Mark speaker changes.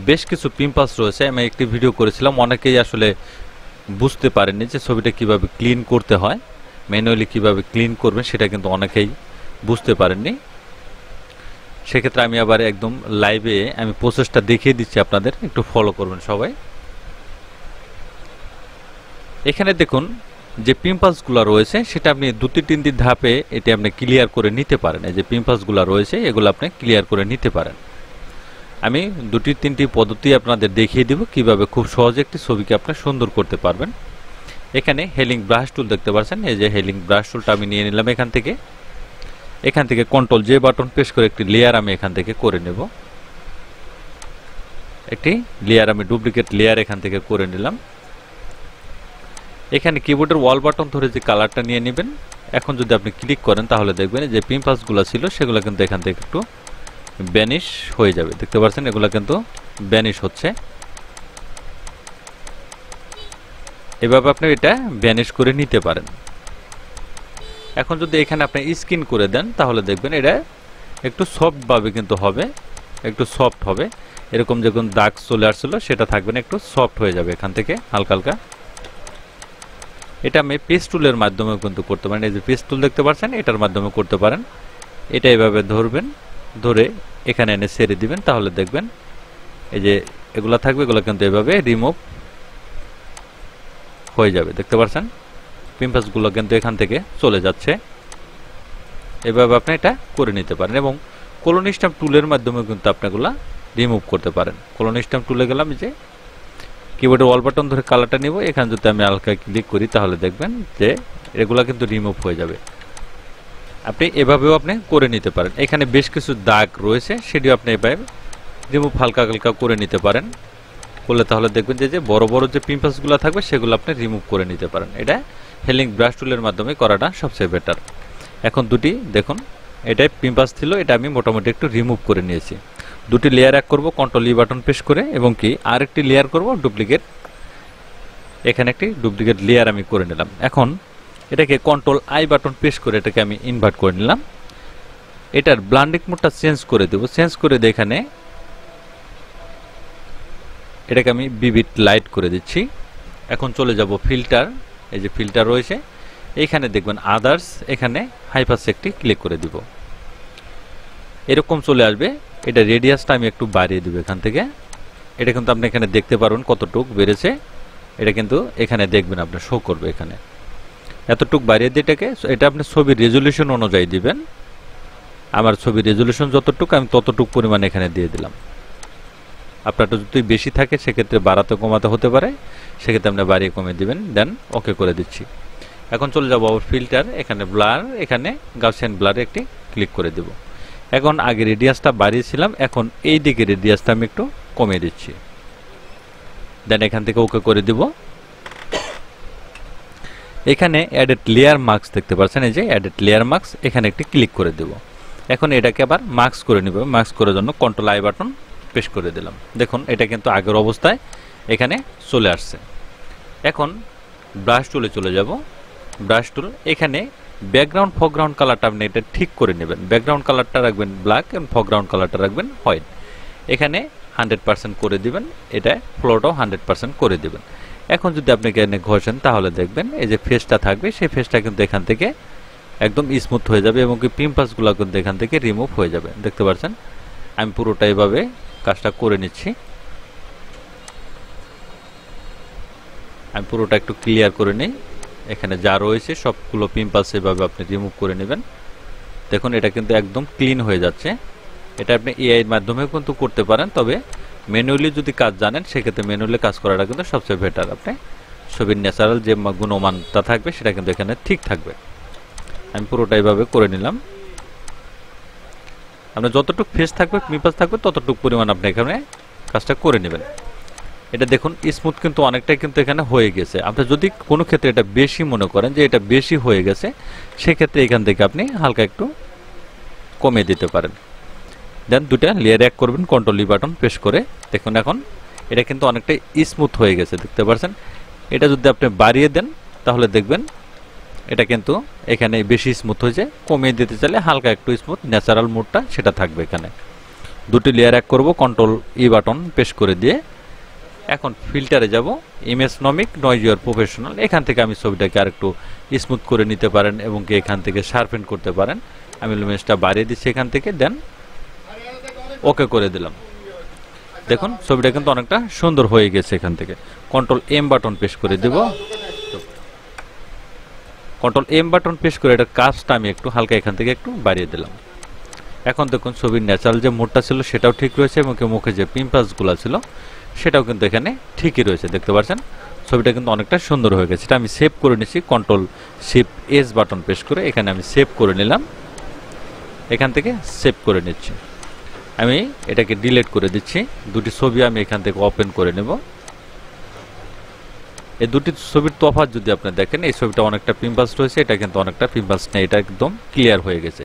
Speaker 1: বেশ কিছু পিম্পলস রয়েছে। আমি একটি ভিডিও করেছিলাম, অনেকেই আসলে বুঝতে পারেননি যে ছবিটা কিভাবে ক্লিন করতে হয়, ম্যানুয়ালি কিভাবে ক্লিন করবেন সেটা কিন্তু অনেকেই বুঝতে পারেননি। সেক্ষেত্রে আমি আবার একদম লাইভে আমি প্রসেসটা দেখিয়ে দিচ্ছি আপনাদের, একটু ফলো করবেন সবাই। এখানে দেখুন যে পিম্পলসগুলো রয়েছে সেটা আপনি 2-3 ধাপে এটা আপনি ক্লিয়ার করে নিতে পারেন। এই যে পিম্পলসগুলো রয়েছে এগুলো আপনি ক্লিয়ার করে নিতে পারেন। আমি 2-3টি পদ্ধতি আপনাদের দেখিয়ে দিব কিভাবে খুব সহজে একটি ছবিকে আপনি সুন্দর করতে পারবেন। এখানে হেলিং ব্রাশ টুল দেখতে পাচ্ছেন, এই যে হেলিং ব্রাশ টুলটা আমি নিয়ে নিলাম এখান থেকে কন্ট্রোল জে বাটন প্রেস করে একটি লেয়ার আমি এখান থেকে করে নেব। একটি লেয়ার আমি ডুপ্লিকেট লেয়ার এখান থেকে করে নিলাম। এখানে কিবোর্ডের ওয়াল বাটন ধরে যে কালারটা নিয়ে নেবেন। এখন যদি আপনি ক্লিক করেন তাহলে দেখবেন যে পিম্পলসগুলো ছিল সেগুলো কিন্তু এখান থেকে একটু ভ্যানিশ হয়ে যাবে। দেখতে পাচ্ছেন এগুলো কিন্তু ভ্যানিশ হচ্ছে। এভাবে আপনি এটা ভ্যানিশ করে নিতে পারেন। এখন যদি এখানে আপনি স্কিন করে দেন তাহলে দেখবেন এটা একটু সফট ভাবে কিন্তু হবে, একটু সফট হবে। এরকম যখন দাগ চলে আসছিল সেটা থাকবে না, একটু সফট হয়ে যাবে এখান থেকে হালকা হালকা। এটা আমি পেস্ট টুলের মাধ্যমেও কিন্তু করতে পারেন। এই যে পেস্ট টুল দেখতে পাচ্ছেন, এটার মাধ্যমে করতে পারেন। এটা এভাবে ধরবেন, ধরে এখানে এনে ছেড়ে দিবেন, তাহলে দেখবেন এই যে এগুলা থাকবে, এগুলো কিন্তু এভাবে রিমুভ হয়ে যাবে। দেখতে পাচ্ছেন পিম্পলসগুলো কিন্তু এখান থেকে চলে যাচ্ছে। এভাবে আপনি এটা করে নিতে পারেন এবং কলোনি স্ট্যাম্প টুলের মাধ্যমে কিন্তু আপনি এগুলা রিমুভ করতে পারেন। কলোনি স্ট্যাম্প টুলে গেলাম, যে কিবোর্ডে ওয়াল বাটন ধরে কালারটা নিব, এখানে যদি আমি হালকা ক্লিক করি তাহলে দেখবেন যে এগুলা কিন্তু রিমুভ হয়ে যাবে। আপনি এভাবেও আপনি করে নিতে পারেন। এখানে বেশ কিছু দাগ রয়েছে সেটিও আপনি এভাবে রিমুভ হালকা হালকা করে নিতে পারেন। করলে তাহলে দেখবেন যে বড় বড় যে পিম্পলসগুলো থাকবে সেগুলো আপনি রিমুভ করে নিতে পারেন। এটা হেলিং ব্রাশ টুলের মাধ্যমে করাটা সবচেয়ে বেটার। এখন দুটি দেখুন, এটাই পিম্পলস ছিল, এটা আমি মোটামুটি একটু রিমুভ করে নিয়েছি। দুটি লেয়ার এক করব কন্ট্রোল ই বাটন প্রেস করে, এবং কি আরেকটি লেয়ার করব ডুপ্লিকেট। এখানে একটি ডুপ্লিকেট লেয়ার আমি করে নিলাম। এখন এটাকে কন্ট্রোল আই বাটন প্রেস করে এটাকে আমি ইনভার্ট করে নিলাম। এটার ব্লান্ডিং মোডটা চেঞ্জ করে দেব। চেঞ্জ করে দিয়ে এখানে এটাকে আমি বিবিট লাইট করে দিচ্ছি। এখন চলে যাব ফিল্টার, এই যে ফিল্টার রয়েছে এইখানে দেখবেন আদার্স, এখানে হাইপাসে একটি ক্লিক করে দিব। এরকম চলে আসবে। এটা রেডিয়াসটা আমি একটু বাড়িয়ে দেব এখান থেকে। এটা কিন্তু আপনি এখানে দেখতে পারবেন কতটুকু বেড়েছে, এটা কিন্তু এখানে দেখবেন আপনি শো করবে। এখানে এতটুকু বাড়িয়ে দিয়ে এটাকে, এটা আপনি ছবির রেজুলেশন অনুযায়ী দিবেন। আমার ছবির রেজুলেশন যতটুকু আমি ততটুকু পরিমাণ এখানে দিয়ে দিলাম। আপনারটা যদি বেশি থাকে সেক্ষেত্রে বাড়াতে কমাতে হতে পারে, সেক্ষেত্রে আপনি বাড়িয়ে কমিয়ে দিবেন। দেন ওকে করে দিচ্ছি। এখন চলে যাব আবার ফিল্টার, এখানে ব্লার, এখানে গাউসিয়ান ব্লারে একটি ক্লিক করে দেব। এখন আগে রেডিয়াসটা বাড়িয়েছিলাম, এখন এই দিকে রেডিয়াসটা আমি একটু কমিয়ে দিচ্ছি। দেন এখান থেকে ওকে করে দিব। এখানে অ্যাডেড লেয়ার মার্কস দেখতে পাচ্ছেন, এই যে অ্যাডেড লেয়ার মার্কস, এখানে একটি ক্লিক করে দেব। এখন এটাকে আবার মার্কস করে নিব। মার্কস করার জন্য কন্ট্রোল আই বাটন প্রেস করে দিলাম। দেখুন এটা কিন্তু আগের অবস্থায় এখানে চলে আসছে। এখন ব্রাশ টুলে চলে যাব। ব্রাশ টুল, এখানে ব্যাকগ্রাউন্ড ফরগ্রাউন্ড কালারটা আপনি এটা ঠিক করে নেবেন। ব্যাকগ্রাউন্ড কালারটা রাখবেন ব্ল্যাক এবং ফরগ্রাউন্ড কালারটা রাখবেন হোয়াইট। এখানে 100% করে দিবেন, এটা ফ্লোটাও 100% করে দিবেন। এখন যদি আপনি এখানে ঘষেন তাহলে দেখবেন এই যে ফেসটা থাকবে, সেই ফেসটা কিন্তু এখান থেকে একদম স্মুথ হয়ে যাবে এবং কি পিম্পলসগুলো কিন্তু এখান থেকে রিমুভ হয়ে যাবে। দেখতে পাচ্ছেন আমি পুরোটা এইভাবে কাজটা করে নিচ্ছি। আমি পুরোটা একটু ক্লিয়ার করে নিই। এখানে যা রয়েছে সবগুলো পিম্পলস এভাবে আপনি রিমুভ করে নেবেন। দেখুন এটা কিন্তু একদম ক্লিন হয়ে যাচ্ছে। এটা আপনি এআই এর মাধ্যমেও কিন্তু করতে পারেন, তবে ম্যানুয়ালি যদি কাজ জানেন সেক্ষেত্রে ম্যানুয়ালি কাজ করাটা কিন্তু সবচেয়ে বেটার। আপনি ছবির ন্যাচারাল যে গুণমানটা থাকবে সেটা কিন্তু এখানে ঠিক থাকবে। আমি পুরোটা এইভাবে করে নিলাম। আপনার যতটুকু ফেস থাকবে পিম্পলস থাকবে ততটুকু পরিমাণ আপনি এখানে কাজটা করে নেবেন। এটা দেখুন স্মুথ কিন্তু অনেকটাই কিন্তু এখানে হয়ে গেছে। আপনি যদি কোনো ক্ষেত্রে এটা বেশি মনে করেন যে এটা বেশি হয়ে গেছে, সেক্ষেত্রে এখান থেকে আপনি হালকা একটু কমিয়ে দিতে পারেন। দেন দুটা লেয়ার এক করবেন কন্ট্রোল ই বাটন প্রেস করে। দেখুন এখন এটা কিন্তু অনেকটাই স্মুথ হয়ে গেছে, দেখতে পাচ্ছেন। এটা যদি আপনি বাড়িয়ে দেন তাহলে দেখবেন এটা কিন্তু এখানে বেশি স্মুথ হয়েছে। কমিয়ে দিতে চাইলে হালকা একটু স্মুথ ন্যাচারাল মুডটা সেটা থাকবে এখানে। দুটি লেয়ার এক করব, কন্ট্রোল ই বাটন প্রেস করে দিয়ে এখন ফিল্টারে যাব, ইমেজ নমিক নয়েজ ইওর প্রফেশনাল। এখান থেকে আমি ছবিটাকে আরেকটু স্মুথ করে নিতে পারেন এবং কি এখান থেকে শার্পেন করতে পারেন। আমি লুমিনেন্সটা বাড়িয়ে দিচ্ছি এখান থেকে, দেন ওকে করে দিলাম। দেখুন ছবিটা কিন্তু অনেকটা সুন্দর হয়ে গেছে। এখান থেকে কন্ট্রোল এম বাটন প্রেস করে দেব, কন্ট্রোল এম বাটন প্রেস করে এটার কাজটা আমি একটু হালকা এখান থেকে একটু বাড়িয়ে দিলাম। এখন দেখুন ছবির ন্যাচারাল যে মুডটা ছিল সেটাও ঠিক রয়েছে এবং মুখে যে পিম্পলসগুলো ছিল সেটাও কিন্তু এখানে ঠিকই রয়েছে। দেখতে পাচ্ছেন ছবিটা কিন্তু অনেকটা সুন্দর হয়ে গেছে। এটা আমি সেভ করে নিচ্ছি, control shift S button press করে এখানে আমি সেভ করে নিলাম। এখান থেকে সেভ করে নিচ্ছি, আমি এটাকে ডিলিট করে দিচ্ছি। দুটি ছবি আমি এখান থেকে ওপেন করে নেব। এই দুটি ছবির তফাৎ যদি আপনি দেখেন, এই ছবিটা অনেকটা পিম্পলস রয়েছে, এটা কিন্তু অনেকটা পিম্পলস নেই, এটা একদম ক্লিয়ার হয়ে গেছে।